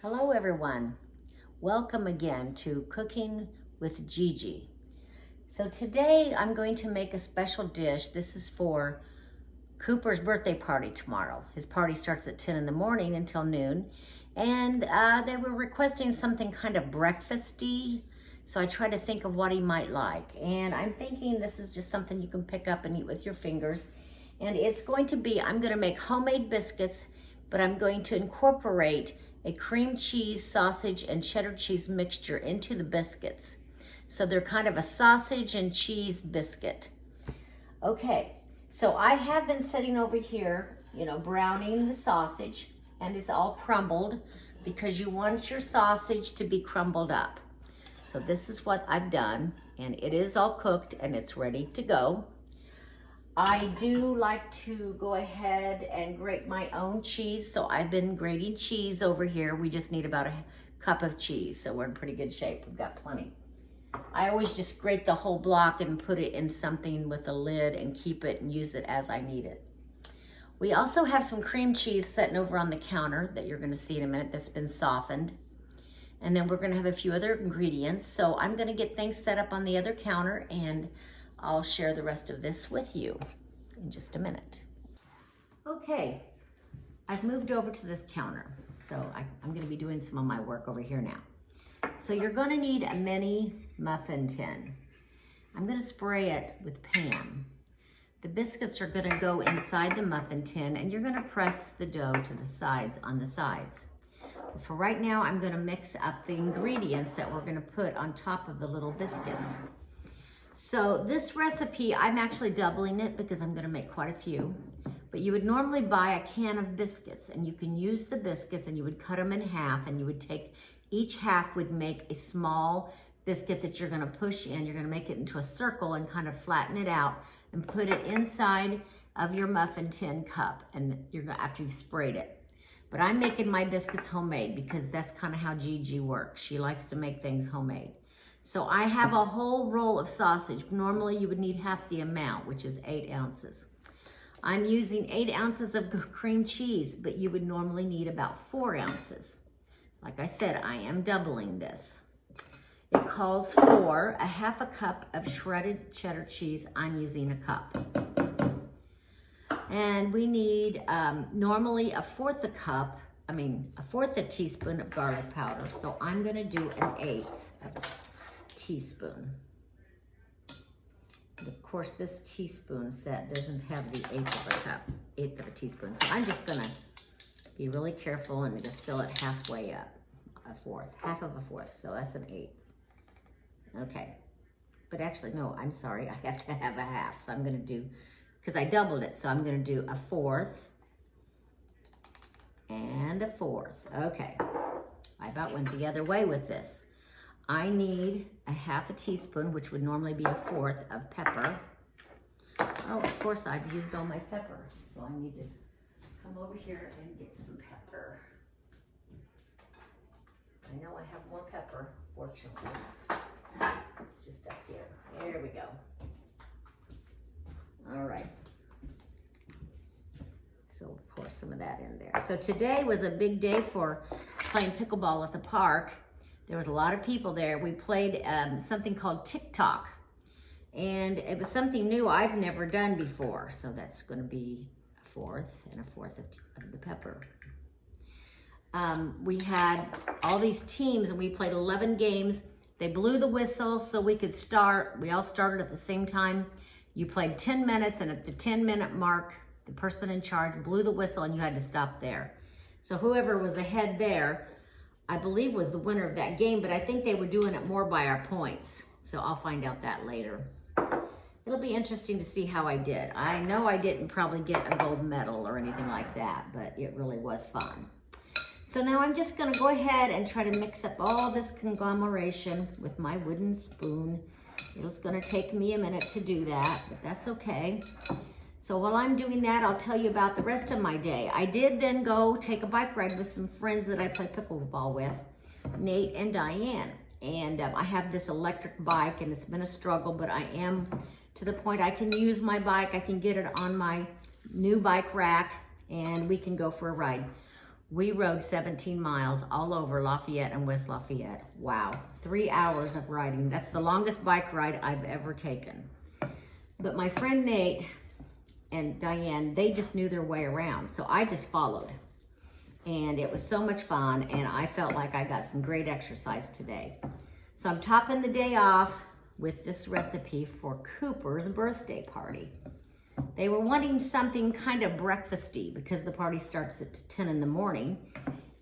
Hello everyone, welcome again to Cooking with Gigi. So today I'm going to make a special dish. This is for Cooper's birthday party tomorrow. His party starts at 10 in the morning until noon, and they were requesting something kind of breakfasty, so I tried to think of what he might like. And I'm thinking this is just something you can pick up and eat with your fingers. And it's going to be, I'm gonna make homemade biscuits, but I'm going to incorporate a cream cheese, sausage, and cheddar cheese mixture into the biscuits. So they're kind of a sausage and cheese biscuit. Okay, so I have been sitting over here, browning the sausage, and it's all crumbled because you want your sausage to be crumbled up. So this is what I've done, and it is all cooked and it's ready to go. I do like to go ahead and grate my own cheese, so I've been grating cheese over here. We just need about a cup of cheese, so we're in pretty good shape. We've got plenty. I always just grate the whole block and put it in something with a lid and keep it and use it as I need it. We also have some cream cheese sitting over on the counter that you're gonna see in a minute that's been softened. And then we're gonna have a few other ingredients. So I'm gonna get things set up on the other counter and I'll share the rest of this with you in just a minute. Okay, I've moved over to this counter. So I'm gonna be doing some of my work over here now. So you're gonna need a mini muffin tin. I'm gonna spray it with Pam. The biscuits are gonna go inside the muffin tin and you're gonna press the dough to the sides on the sides. But for right now, I'm gonna mix up the ingredients that we're gonna put on top of the little biscuits. So this recipe, I'm actually doubling it because I'm gonna make quite a few. But you would normally buy a can of biscuits and you can use the biscuits and you would cut them in half and you would take, each half would make a small biscuit that you're gonna push in. You're gonna make it into a circle and kind of flatten it out and put it inside of your muffin tin cup and after you've sprayed it. But I'm making my biscuits homemade because that's kind of how Gigi works. She likes to make things homemade. So I have a whole roll of sausage. Normally you would need half the amount, which is 8 ounces. I'm using 8 ounces of cream cheese, but you would normally need about 4 ounces. Like I said, I am doubling this. It calls for a half a cup of shredded cheddar cheese. I'm using a cup. And we need normally a fourth a teaspoon of garlic powder. So I'm gonna do an 1/8 teaspoon. And of course, this teaspoon set doesn't have the 1/8 of a teaspoon. So I'm just gonna be really careful and just fill it halfway up, half of a fourth. So that's an 1/8. Okay, but actually, no, I'm sorry. I have to have a half. So I'm gonna do, because I doubled it. So I'm gonna do a 1/4 and a 1/4. Okay, I about went the other way with this. I need a half a teaspoon, which would normally be a 1/4 of pepper. Oh, of course, I've used all my pepper. So I need to come over here and get some pepper. I know I have more pepper, fortunately. It's just up here. There we go. All right. So of course, some of that in there. So today was a big day for playing pickleball at the park. There was a lot of people there. We played something called TikTok, and it was something new I've never done before. So that's going to be a 1/4 and a 1/4 of the pepper. We had all these teams, and we played 11 games. They blew the whistle so we could start. We all started at the same time. You played 10 minutes, and at the 10-minute mark, the person in charge blew the whistle, and you had to stop there. So whoever was ahead there, I believe, was the winner of that game, but I think they were doing it more by our points. So I'll find out that later. It'll be interesting to see how I did. I know I didn't probably get a gold medal or anything like that, but it really was fun. So now I'm just gonna go ahead and try to mix up all this conglomeration with my wooden spoon. It's gonna take me a minute to do that, but that's okay. So while I'm doing that, I'll tell you about the rest of my day. I did then go take a bike ride with some friends that I play pickleball with, Nate and Diane. And I have this electric bike, and it's been a struggle, but I am to the point I can use my bike. I can get it on my new bike rack, and we can go for a ride. We rode 17 miles all over Lafayette and West Lafayette. Wow, 3 hours of riding. That's the longest bike ride I've ever taken. But my friend Nate and Diane, they just knew their way around. So I just followed. And it was so much fun, and I felt like I got some great exercise today. So I'm topping the day off with this recipe for Cooper's birthday party. They were wanting something kind of breakfasty because the party starts at 10 in the morning.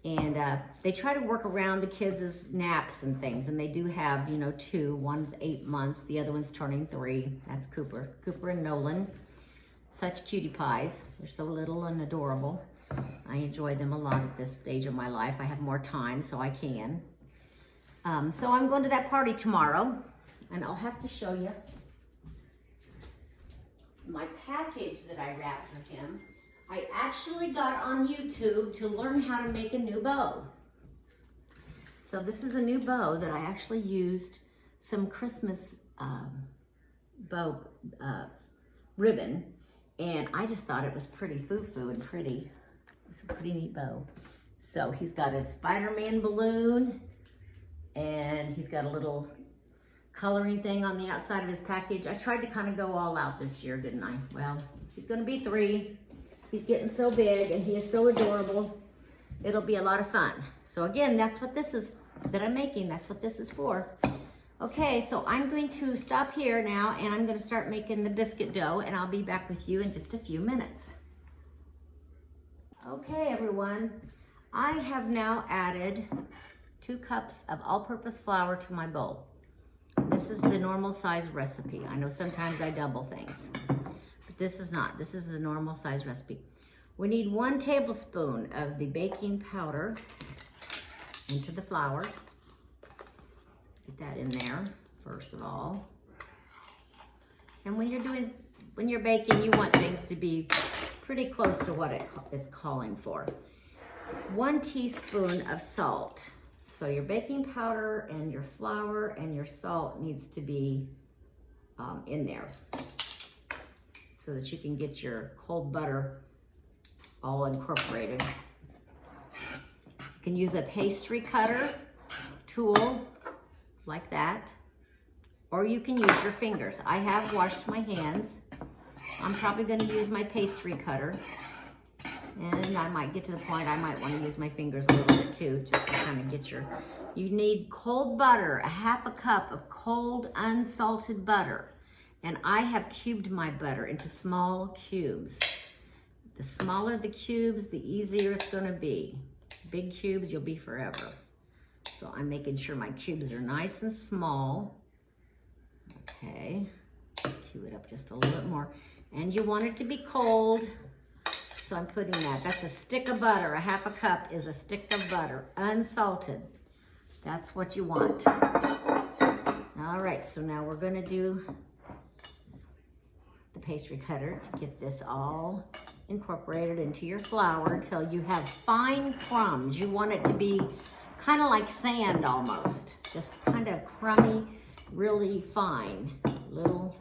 And they try to work around the kids' naps and things. And they do have, you know, two. One's 8 months, the other one's turning 3. That's Cooper. Cooper and Nolan. Such cutie pies. They're so little and adorable. I enjoy them a lot at this stage of my life. I have more time, so I can. So I'm going to that party tomorrow, and I'll have to show you my package that I wrapped for him. I actually got on YouTube to learn how to make a new bow. So this is a new bow that I actually used some Christmas bow ribbon, and I just thought it was pretty foo-foo and pretty. It's a pretty neat bow. So he's got a Spider-Man balloon, and he's got a little coloring thing on the outside of his package. I tried to kind of go all out this year, didn't I? Well, he's gonna be 3. He's getting so big, and he is so adorable. It'll be a lot of fun. So again, that's what this is that I'm making. That's what this is for. Okay, so I'm going to stop here now, and I'm gonna start making the biscuit dough, and I'll be back with you in just a few minutes. Okay, everyone, I have now added 2 cups of all-purpose flour to my bowl. This is the normal size recipe. I know sometimes I double things, but this is not. This is the normal size recipe. We need 1 tablespoon of the baking powder into the flour. Get that in there, first of all. And when you're baking, you want things to be pretty close to what it's calling for. 1 teaspoon of salt. So your baking powder and your flour and your salt needs to be in there so that you can get your cold butter all incorporated. You can use a pastry cutter tool like that, or you can use your fingers. I have washed my hands. I'm probably going to use my pastry cutter, and I might get to the point I might want to use my fingers a little bit too, just to kind of get you need cold butter, 1/2 cup of cold unsalted butter. And I have cubed my butter into small cubes. The smaller the cubes, the easier it's going to be. Big cubes, you'll be forever. So I'm making sure my cubes are nice and small. Okay, cube it up just a little bit more. And you want it to be cold, so I'm putting that. That's a stick of butter. 1/2 cup is a stick of butter, unsalted. That's what you want. All right, so now we're gonna do the pastry cutter to get this all incorporated into your flour until you have fine crumbs. You want it to be kind of like sand almost, just kind of crummy, really fine, little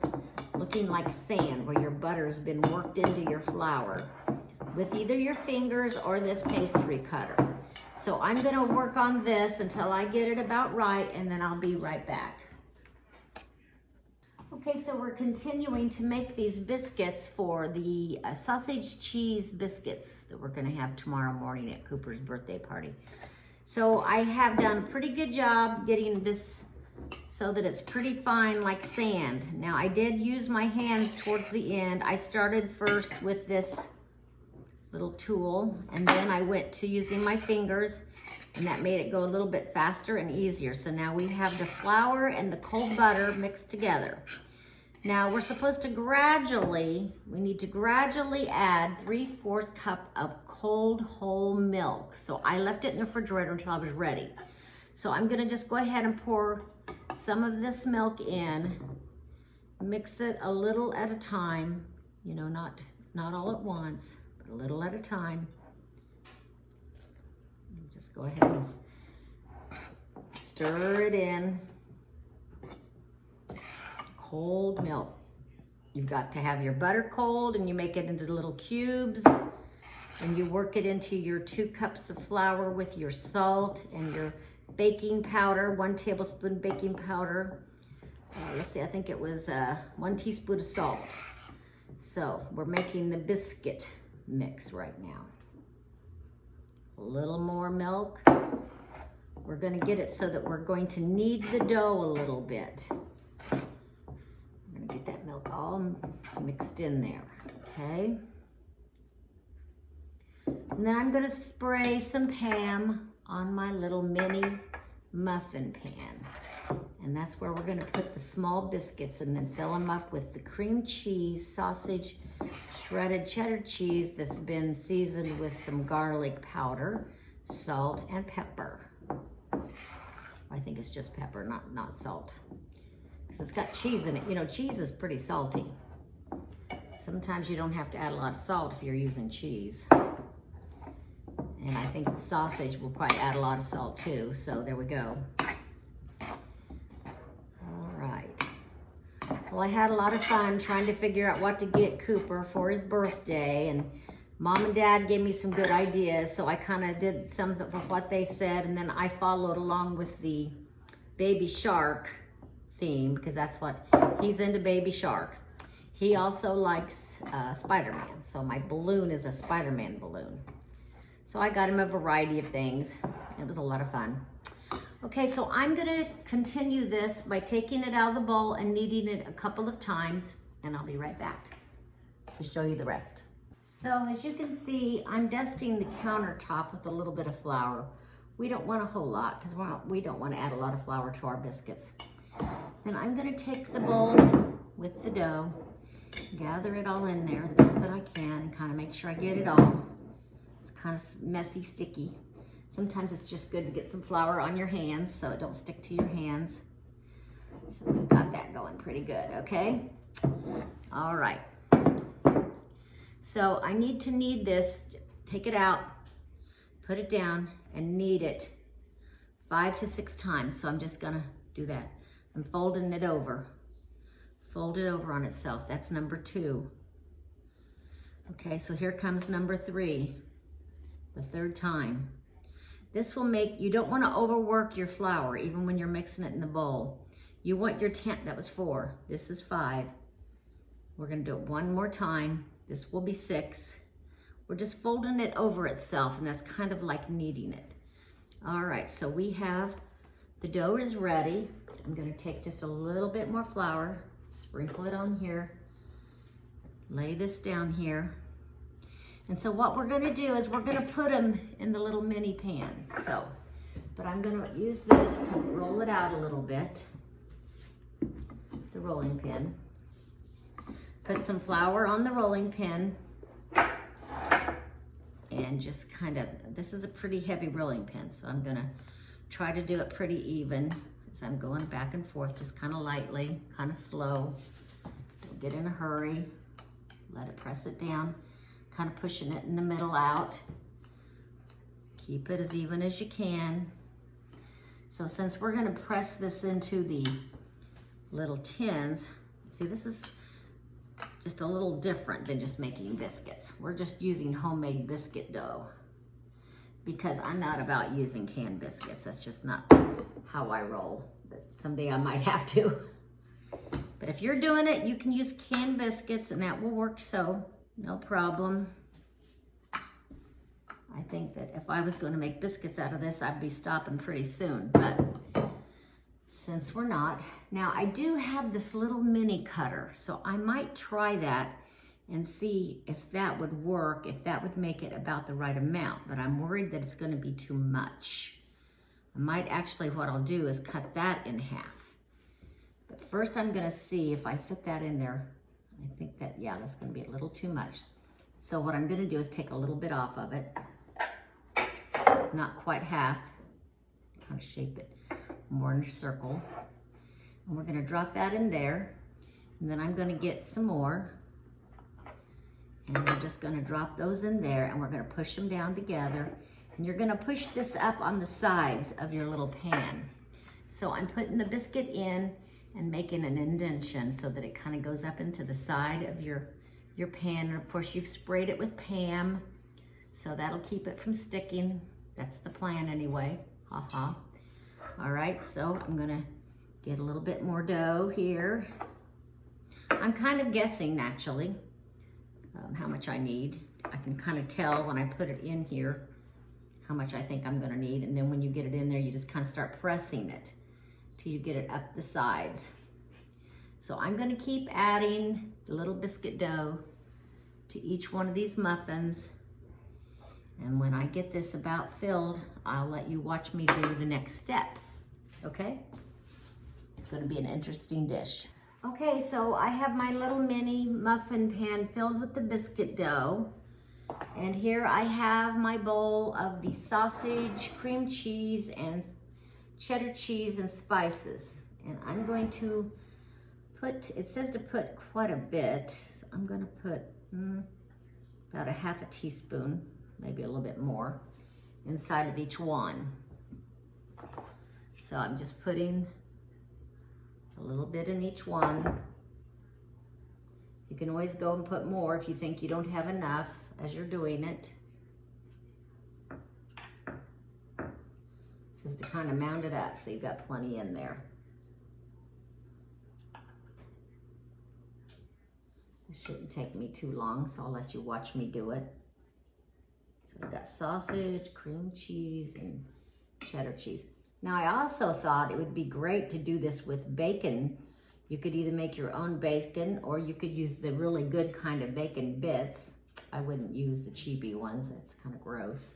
looking like sand where your butter's been worked into your flour with either your fingers or this pastry cutter. So I'm gonna work on this until I get it about right, and then I'll be right back. Okay, so we're continuing to make these biscuits for the sausage cheese biscuits that we're gonna have tomorrow morning at Cooper's birthday party. So I have done a pretty good job getting this so that it's pretty fine like sand. Now I did use my hands towards the end. I started first with this little tool, and then I went to using my fingers, and that made it go a little bit faster and easier. So now we have the flour and the cold butter mixed together. Now we're supposed to we need to gradually add 3/4 cup of cold whole milk. So I left it in the refrigerator until I was ready. So I'm gonna just go ahead and pour some of this milk in, mix it a little at a time, you know, not all at once, but a little at a time. Just go ahead and stir it in. Cold milk. You've got to have your butter cold, and you make it into little cubes. and you work it into your 2 cups of flour with your salt and your baking powder, 1 tablespoon baking powder. Let's see, I think it was 1 teaspoon of salt. So we're making the biscuit mix right now. A little more milk. We're gonna get it so that we're going to knead the dough a little bit. I'm gonna get that milk all mixed in there, okay? And then I'm gonna spray some Pam on my little mini muffin pan. And that's where we're gonna put the small biscuits and then fill them up with the cream cheese, sausage, shredded cheddar cheese that's been seasoned with some garlic powder, salt, and pepper. I think it's just pepper, not salt. Because it's got cheese in it. You know, cheese is pretty salty. Sometimes you don't have to add a lot of salt if you're using cheese. And I think the sausage will probably add a lot of salt too, so there we go. All right. Well, I had a lot of fun trying to figure out what to get Cooper for his birthday, and Mom and Dad gave me some good ideas, so I kind of did some of what they said, and then I followed along with the Baby Shark theme, because that's what, he's into Baby Shark. He also likes Spider-Man, so my balloon is a Spider-Man balloon. So I got him a variety of things. It was a lot of fun. Okay, so I'm gonna continue this by taking it out of the bowl and kneading it a couple of times, and I'll be right back to show you the rest. So as you can see, I'm dusting the countertop with a little bit of flour. We don't want a whole lot because we don't want to add a lot of flour to our biscuits. Then I'm going to take the bowl with the dough, gather it all in there the best that I can, and kind of make sure I get it all. It's kind of messy, sticky. Sometimes it's just good to get some flour on your hands so it don't stick to your hands. So we've got that going pretty good, okay? All right. So I need to knead this, take it out, put it down, and knead it 5 to 6 times. So I'm just gonna do that. I'm folding it over. Fold it over on itself. That's number 2. Okay, so here comes number 3, the 3rd time. This will make, you don't wanna overwork your flour, even when you're mixing it in the bowl. You want your 10, that was 4, this is 5. We're gonna do it 1 more time. This will be 6. We're just folding it over itself, and that's kind of like kneading it. All right, so we have, the dough is ready. I'm gonna take just a little bit more flour, sprinkle it on here, lay this down here. And so what we're gonna do is we're gonna put them in the little mini pan. So, but I'm gonna use this to roll it out a little bit, the rolling pin. Put some flour on the rolling pin and just kind of, this is a pretty heavy rolling pin, so I'm gonna try to do it pretty even as I'm going back and forth, just kind of lightly, kind of slow. Don't get in a hurry. Let it press it down, kind of pushing it in the middle out. Keep it as even as you can. So since we're gonna press this into the little tins, see, this is just a little different than just making biscuits. We're just using homemade biscuit dough because I'm not about using canned biscuits. That's just not how I roll. But someday I might have to. But if you're doing it, you can use canned biscuits and that will work, so no problem. I think that if I was going to make biscuits out of this, I'd be stopping pretty soon, but since we're not. Now I do have this little mini cutter, so I might try that and see if that would work, if that would make it about the right amount, but I'm worried that it's gonna be too much. I might actually, what I'll do is cut that in half. But first I'm gonna see if I fit that in there. I think that, yeah, that's gonna be a little too much. So what I'm gonna do is take a little bit off of it, not quite half, kind of shape it more in a circle. And we're gonna drop that in there. And then I'm gonna get some more. And we're just gonna drop those in there and we're gonna push them down together. And you're gonna push this up on the sides of your little pan. So I'm putting the biscuit in and making an indentation so that it kind of goes up into the side of your pan. And of course you've sprayed it with Pam So that'll keep it from sticking. That's the plan anyway. All right, so I'm gonna get a little bit more dough here. I'm kind of guessing actually how much I need. I can kind of tell when I put it in here how much I think I'm gonna need, and then when you get it in there, you just kind of start pressing it till you get it up the sides. So I'm gonna keep adding the little biscuit dough to each one of these muffins. And when I get this about filled, I'll let you watch me do the next step, okay? It's gonna be an interesting dish. Okay, so I have my little mini muffin pan filled with the biscuit dough. And here I have my bowl of the sausage, cream cheese, and cheddar cheese and spices. And I'm going to put, it says to put quite a bit. I'm gonna put about a half a teaspoon, maybe a little bit more, inside of each one. So I'm just putting a little bit in each one. You can always go and put more if you think you don't have enough as you're doing it. This is to kind of mound it up so you've got plenty in there. This shouldn't take me too long, so I'll let you watch me do it. So I've got sausage, cream cheese, and cheddar cheese. Now I also thought it would be great to do this with bacon. You could either make your own bacon or you could use the really good kind of bacon bits. I wouldn't use the cheapy ones, that's kind of gross.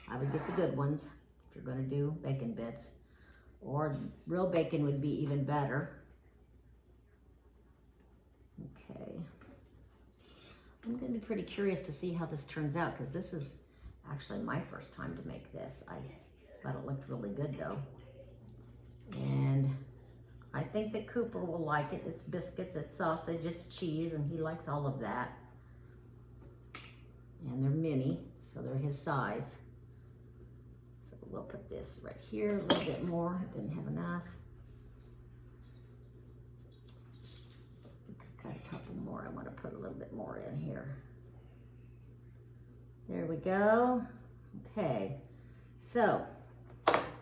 I would get the good ones if you're gonna do bacon bits. Or real bacon would be even better. Okay. I'm gonna be pretty curious to see how this turns out because this is actually my first time to make this. I thought it looked really good though. And I think that Cooper will like it. It's biscuits, it's sausage, it's cheese, and he likes all of that. And they're mini, so they're his size. So we'll put this right here, a little bit more. I didn't have enough. Got a couple more. I want to put a little bit more in here. There we go. Okay, so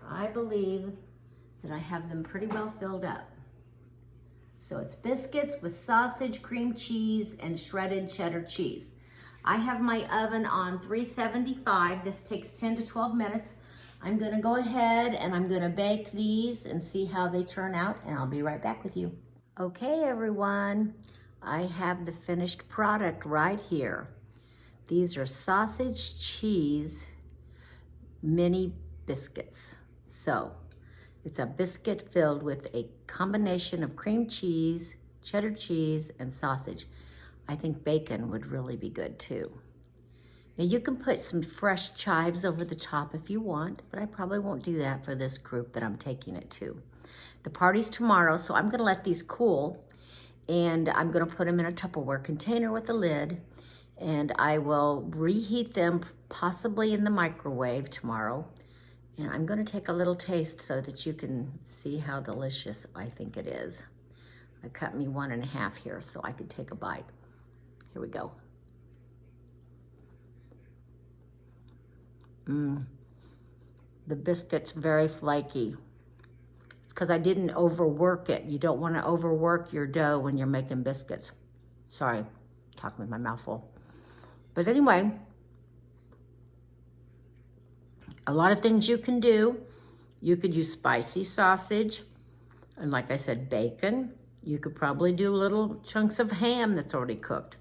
I believe that I have them pretty well filled up. So it's biscuits with sausage, cream cheese, and shredded cheddar cheese. I have my oven on 375. This takes 10 to 12 minutes. I'm gonna go ahead and I'm gonna bake these and see how they turn out, and I'll be right back with you. Okay, everyone, I have the finished product right here. These are sausage cheese mini biscuits. So it's a biscuit filled with a combination of cream cheese, cheddar cheese, and sausage. I think bacon would really be good too. Now you can put some fresh chives over the top if you want, but I probably won't do that for this group that I'm taking it to. The party's tomorrow, so I'm gonna let these cool, and I'm gonna put them in a Tupperware container with a lid, and I will reheat them possibly in the microwave tomorrow. And I'm gonna take a little taste so that you can see how delicious I think it is. I cut me 1.5 here so I could take a bite. Here we go. The biscuit's very flaky. It's because I didn't overwork it. You don't want to overwork your dough when you're making biscuits. Sorry, talking with my mouth full. But anyway, a lot of things you can do. You could use spicy sausage, and like I said, bacon. You could probably do little chunks of ham that's already cooked.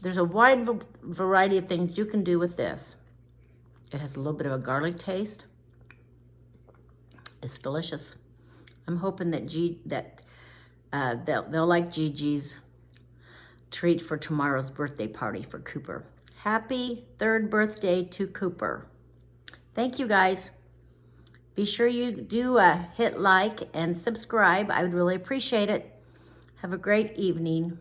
There's a wide variety of things you can do with this. It has a little bit of a garlic taste. It's delicious. I'm hoping that they'll like Gigi's treat for tomorrow's birthday party for Cooper. Happy 3rd birthday to Cooper. Thank you, guys. Be sure you do hit like and subscribe. I would really appreciate it. Have a great evening.